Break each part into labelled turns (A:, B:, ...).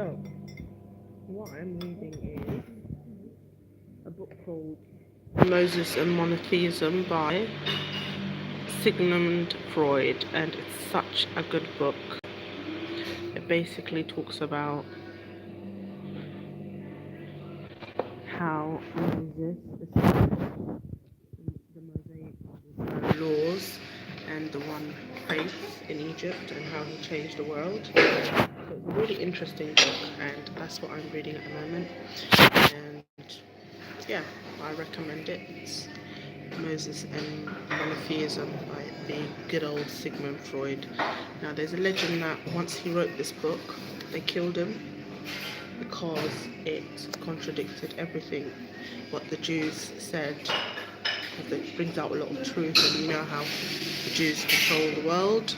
A: So, what I'm reading is a book called Moses and Monotheism by Sigmund Freud, and it's such a good book. It basically talks about how Moses established the Mosaic laws and the one faith in Egypt and how he changed the world. So it's a really interesting book, and that's what I'm reading at the moment. And yeah, I recommend it. It's Moses and Monotheism by the good old Sigmund Freud. Now, there's a legend that once he wrote this book, they killed him because it contradicted everything what the Jews said. It brings out a lot of truth, and you know how the Jews control the world.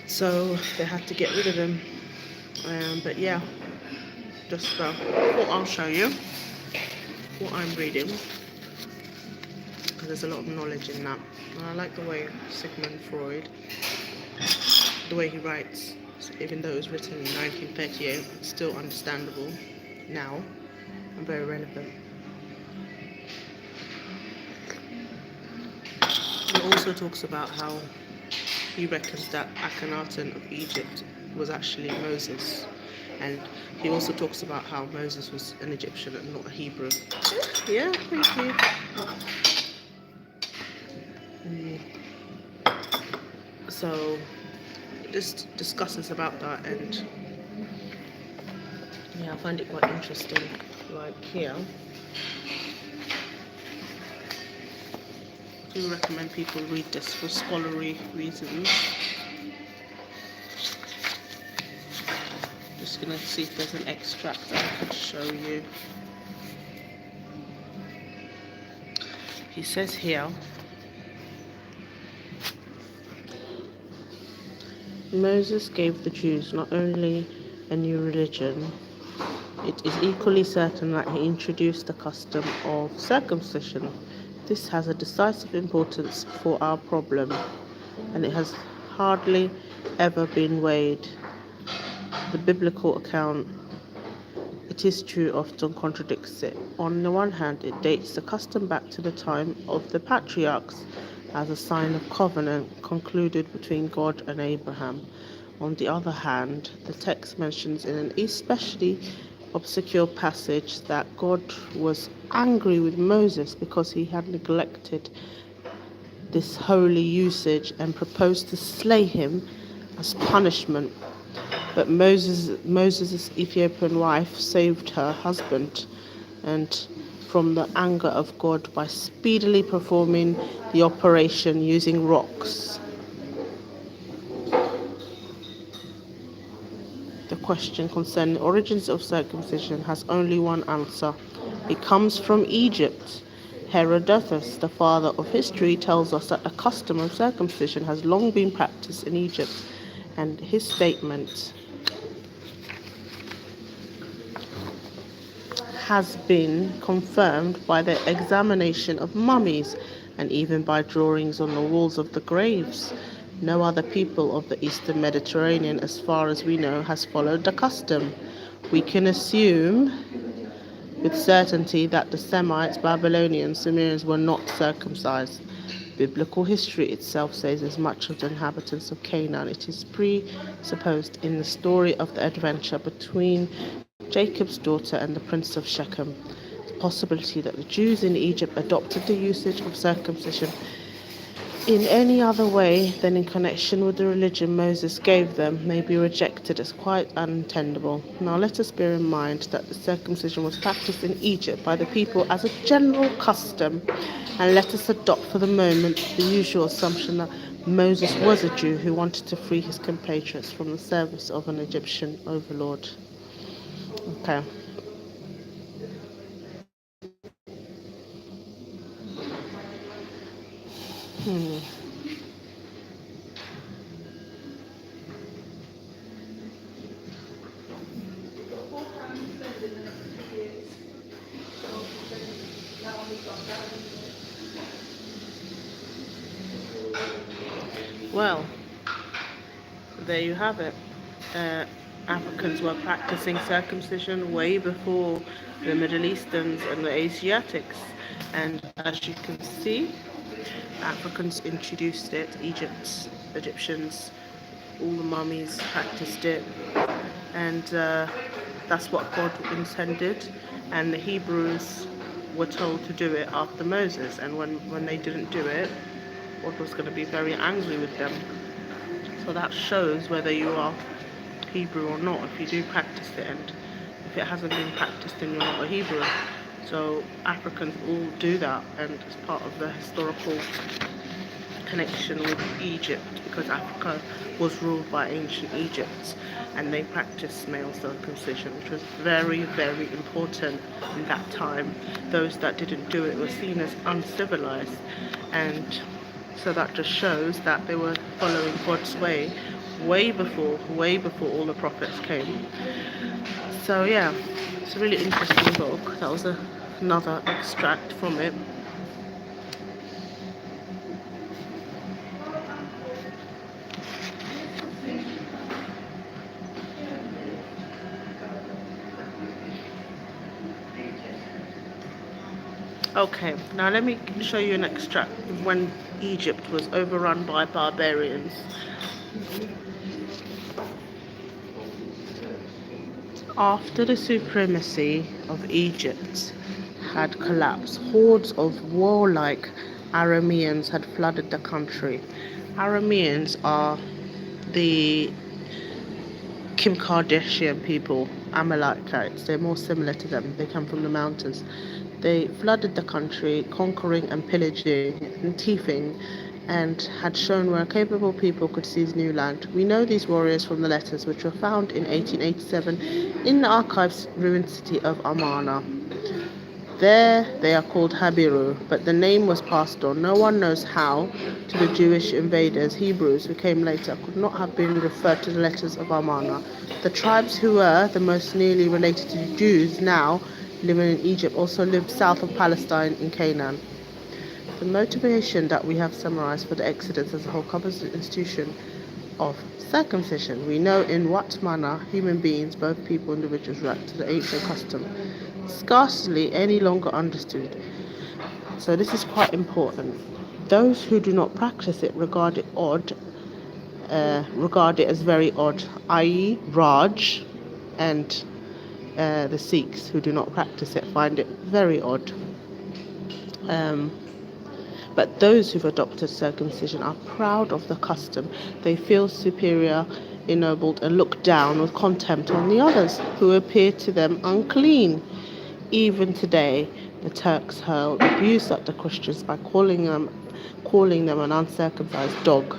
A: So they had to get rid of him. But yeah, just thought I'll show you what I'm reading, because there's a lot of knowledge in that. And I like the way Sigmund Freud, the way he writes, even though it was written in 1938, it's still understandable now and very relevant. He also talks about how he reckons that Akhenaten of Egypt was actually Moses. And he also talks about how Moses was an Egyptian and not a Hebrew. Yeah, thank you. So this discusses about that, and yeah, I find it quite interesting. Like here, I do recommend people read this for scholarly reasons. Just gonna see if there's an extract that I could show you. He says here, Moses gave the Jews not only a new religion, it is equally certain that he introduced the custom of circumcision. This has a decisive importance for our problem, and it has hardly ever been weighed. The biblical account, it is true, often contradicts it. On the one hand, it dates the custom back to the time of the patriarchs as a sign of covenant concluded between God and Abraham. On the other hand, the text mentions in an especially obscure passage that God was angry with Moses because he had neglected this holy usage and proposed to slay him as punishment. But Moses' Ethiopian wife saved her husband and from the anger of God by speedily performing the operation using rocks. The question concerning the origins of circumcision has only one answer. It comes from Egypt. Herodotus, the father of history, tells us that the custom of circumcision has long been practiced in Egypt, and his statement has been confirmed by the examination of mummies and even by drawings on the walls of the graves. No other people of the Eastern Mediterranean, as far as we know, has followed the custom. We can assume with certainty that the Semites, Babylonians, Sumerians were not circumcised. Biblical history itself says as much of the inhabitants of Canaan. It is presupposed in the story of the adventure between Jacob's daughter and the prince of Shechem. The possibility that the Jews in Egypt adopted the usage of circumcision in any other way than in connection with the religion Moses gave them may be rejected as quite untenable. Now let us bear in mind that the circumcision was practiced in Egypt by the people as a general custom, and let us adopt for the moment the usual assumption that Moses was a Jew who wanted to free his compatriots from the service of an Egyptian overlord. Okay. Well, there you have it. Africans were practicing circumcision way before the Middle Easterns and the Asiatics. And as you can see, Africans introduced it, Egyptians, all the mummies practiced it, and that's what God intended. And the Hebrews were told to do it after Moses, and when they didn't do it, God was going to be very angry with them. So that shows whether you are Hebrew or not, if you do practice it, and if it hasn't been practiced, then you're not a Hebrew. So Africans all do that, and it's part of the historical connection with Egypt, because Africa was ruled by ancient Egypt, and they practiced male circumcision, which was very, very important in that time. Those that didn't do it were seen as uncivilized, and so that just shows that they were following God's way before all the prophets came. So yeah, it's a really interesting book. That was another extract from it. Okay, now let me show you an extract of when Egypt was overrun by barbarians. After the supremacy of Egypt had collapsed, hordes of warlike Arameans had flooded the country. Arameans are the Kim Kardashian people, Amalekites. They're more similar to them. They come from the mountains. They flooded the country, conquering and pillaging and thieving, and had shown where capable people could seize new land. We know these warriors from the letters which were found in 1887 in the archives ruined city of Amarna. There they are called Habiru, but the name was passed on. No one knows how to the Jewish invaders. Hebrews, who came later, could not have been referred to the letters of Amarna. The tribes who were the most nearly related to the Jews now living in Egypt also lived south of Palestine in Canaan. The motivation that we have summarized for the Exodus as a whole covers the institution of circumcision. We know in what manner human beings, both people and individuals, react to the ancient custom, scarcely any longer understood. So this is quite important. Those who do not practice it regard it as very odd, i.e. Raj and the Sikhs who do not practice it find it very odd. But those who've adopted circumcision are proud of the custom. They feel superior, ennobled, and look down with contempt on the others who appear to them unclean. Even today, the Turks hurl abuse at the Christians by calling them an uncircumcised dog.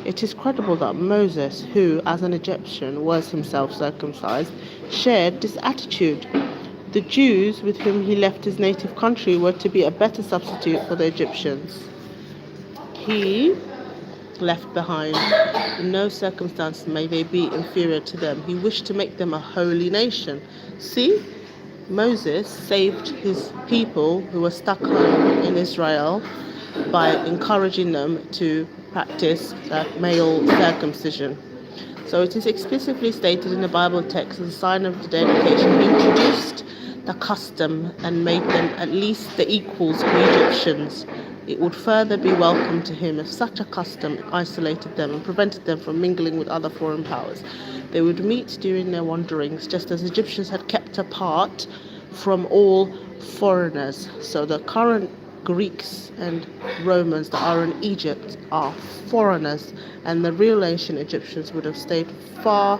A: It is credible that Moses, who as an Egyptian was himself circumcised, shared this attitude. The Jews with whom he left his native country were to be a better substitute for the Egyptians. He left behind. In no circumstance may they be inferior to them. He wished to make them a holy nation. See, Moses saved his people who were stuck home in Israel by encouraging them to practice male circumcision. So it is explicitly stated in the Bible text as a sign of the dedication. He introduced the custom and made them at least the equals of Egyptians. It would further be welcome to him if such a custom isolated them and prevented them from mingling with other foreign powers. They would meet during their wanderings, just as Egyptians had kept apart from all foreigners. So the current Greeks and Romans that are in Egypt are foreigners, and the real ancient Egyptians would have stayed far,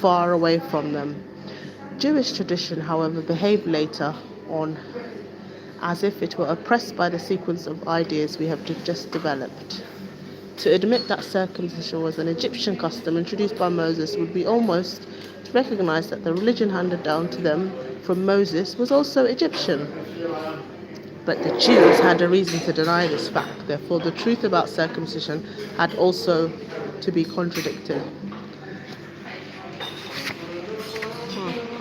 A: far away from them. Jewish tradition, however, behaved later on as if it were oppressed by the sequence of ideas we have just developed. To admit that circumcision was an Egyptian custom introduced by Moses would be almost to recognize that the religion handed down to them from Moses was also Egyptian. But the Jews had a reason to deny this fact. Therefore, the truth about circumcision had also to be contradicted.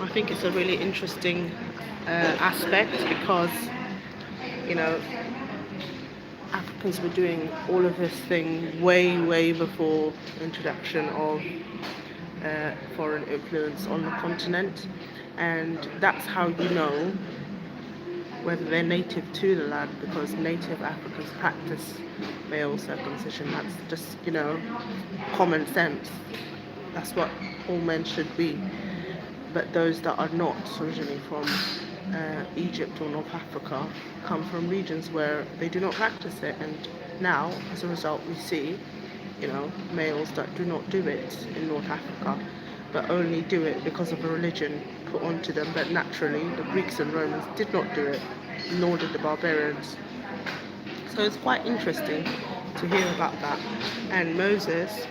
A: I think it's a really interesting aspect because, Africans were doing all of this thing way, way before the introduction of foreign influence on the continent, and that's how you know whether they're native to the land, because native Africans practice male circumcision. That's just, common sense. That's what all men should be. But those that are not originally from Egypt or North Africa come from regions where they do not practice it, and now as a result we see males that do not do it in North Africa, but only do it because of a religion put onto them. But naturally, the Greeks and Romans did not do it, nor did the barbarians. So it's quite interesting to hear about that. And Moses,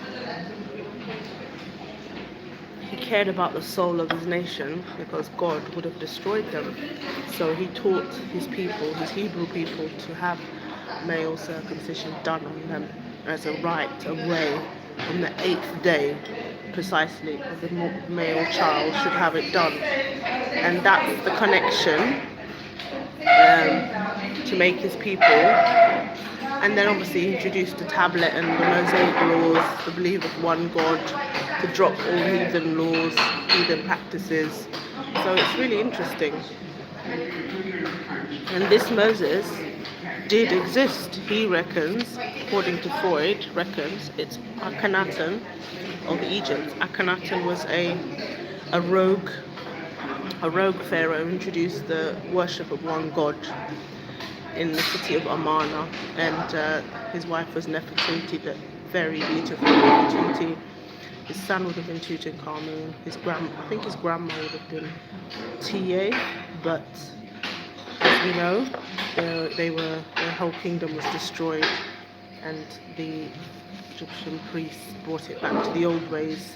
A: he cared about the soul of his nation because God would have destroyed them. So he taught his people, his Hebrew people, to have male circumcision done on them as a rite, a way, on the 8th day precisely. The male child should have it done. And that's the connection to make his people. And then obviously he introduced the tablet and the Mosaic laws, to believe of one God, to drop all heathen laws, heathen practices. So it's really interesting. And this Moses did exist. He reckons, according to Freud, it's Akhenaten of Egypt. Akhenaten was a rogue pharaoh, introduced the worship of one God in the city of Amarna, and his wife was Nefertiti, the very beautiful Nefertiti. His son would have been Tutankhamun. I think his grandma would have been Ta, but as we know, their whole kingdom was destroyed, and the Egyptian priests brought it back to the old ways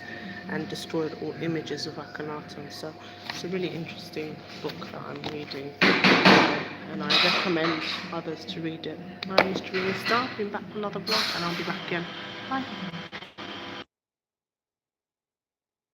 A: and destroyed all images of Akhenaten. So it's a really interesting book that I'm reading, and I recommend others to read it. My name is Tarina Starr. I've been back for another blog, and I'll be back again. Bye.